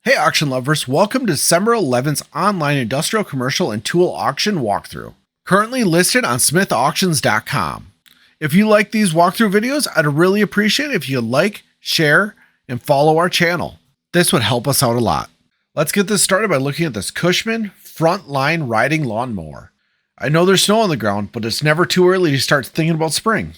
Hey auction lovers, welcome to December 11th's online industrial, commercial, and tool auction walkthrough. Currently listed on smithauctions.com. If you like these walkthrough videos, I'd really appreciate it if you like, share, and follow our channel. This would help us out a lot. Let's get this started by looking at this Cushman Frontline Riding Lawnmower. I know there's snow on the ground, but it's never too early to start thinking about spring.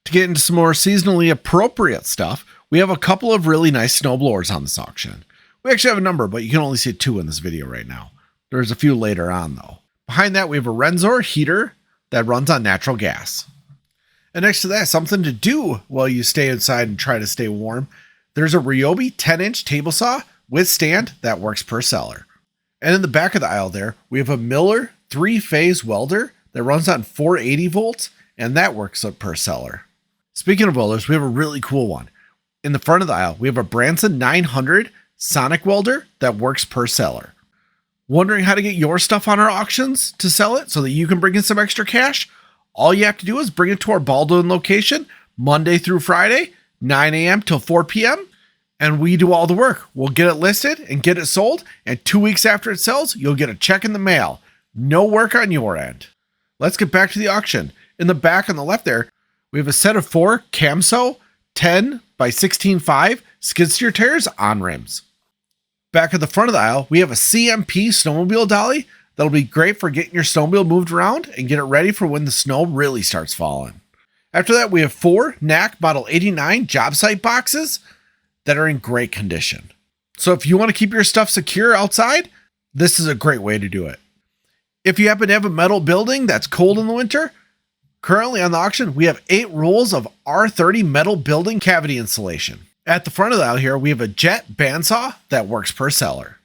To get into some more seasonally appropriate stuff, we have a couple of really nice snowblowers on this auction. We actually have a number, but you can only see 2 in this video right now. There's a few later on though. Behind that, we have a Renzor heater that runs on natural gas. And next to that, something to do while you stay inside and try to stay warm. There's a Ryobi 10-inch table saw with stand that works per seller. And in the back of the aisle there, we have a Miller 3-phase welder that runs on 480 volts, and that works per seller. Speaking of welders, we have a really cool one. In the front of the aisle, we have a Branson 900 sonic welder that works per seller. Wondering how to get your stuff on our auctions to sell it so that you can bring in some extra cash? All you have to do is bring it to our Baldwin location Monday through Friday, 9 a.m. till 4 p.m. and we do all the work. We'll get it listed and get it sold, and 2 weeks after it sells, you'll get a check in the mail. No work on your end. Let's get back to the auction. In the back on the left there, we have a set of 4 Camso 10 by 16.5 skid steer tires on rims. Back at the front of the aisle, we have a CMP snowmobile dolly that'll be great for getting your snowmobile moved around and get it ready for when the snow really starts falling. After that, we have 4 Knaack Model 89 job site boxes that are in great condition. So if you want to keep your stuff secure outside, this is a great way to do it. If you happen to have a metal building that's cold in the winter, currently on the auction, we have 8 rolls of R30 metal building cavity insulation. At the front of the aisle here, we have a Jet bandsaw that works per seller.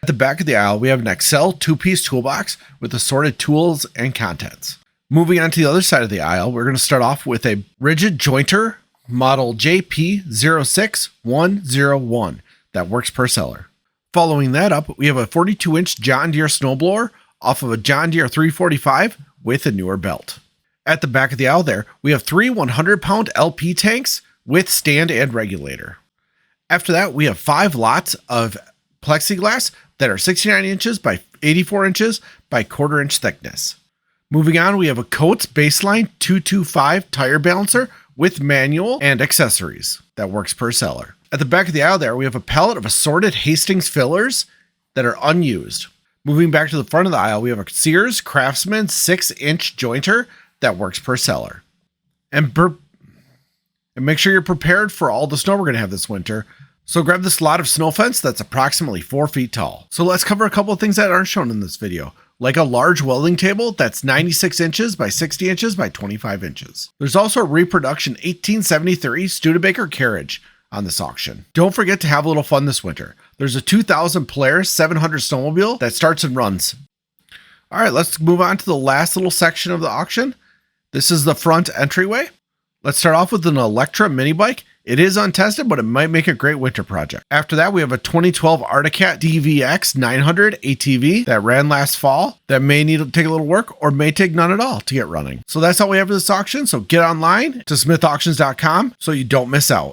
At the back of the aisle, we have an Excel 2-piece toolbox with assorted tools and contents. Moving on to the other side of the aisle, we're going to start off with a rigid jointer model JP06101 that works per seller. Following that up, we have a 42-inch John Deere snowblower off of a John Deere 345 with a newer belt. At the back of the aisle there, we have 3 100-pound LP tanks with stand and regulator. After that, we have 5 lots of plexiglass that are 69 inches by 84 inches by 1/4 inch thickness. Moving on, we have a Coates Baseline 225 tire balancer with manual and accessories that works per seller. At the back of the aisle there, we have a pallet of assorted Hastings fillers that are unused. Moving back to the front of the aisle, we have a Sears Craftsman 6-inch jointer that works per seller. And make sure you're prepared for all the snow we're going to have this winter. So grab this lot of snow fence that's approximately 4 feet tall. So let's cover a couple of things that aren't shown in this video, like a large welding table that's 96 inches by 60 inches by 25 inches. There's also a reproduction 1873 Studebaker Carriage on this auction. Don't forget to have a little fun this winter. There's a 2000 Polaris 700 snowmobile that starts and runs. All right, let's move on to the last little section of the auction. This is the front entryway. Let's start off with an Electra mini bike. It is untested, but it might make a great winter project. After that, we have a 2012 Articat DVX 900 ATV that ran last fall that may need to take a little work or may take none at all to get running. So that's all we have for this auction. So get online to smithauctions.com so you don't miss out.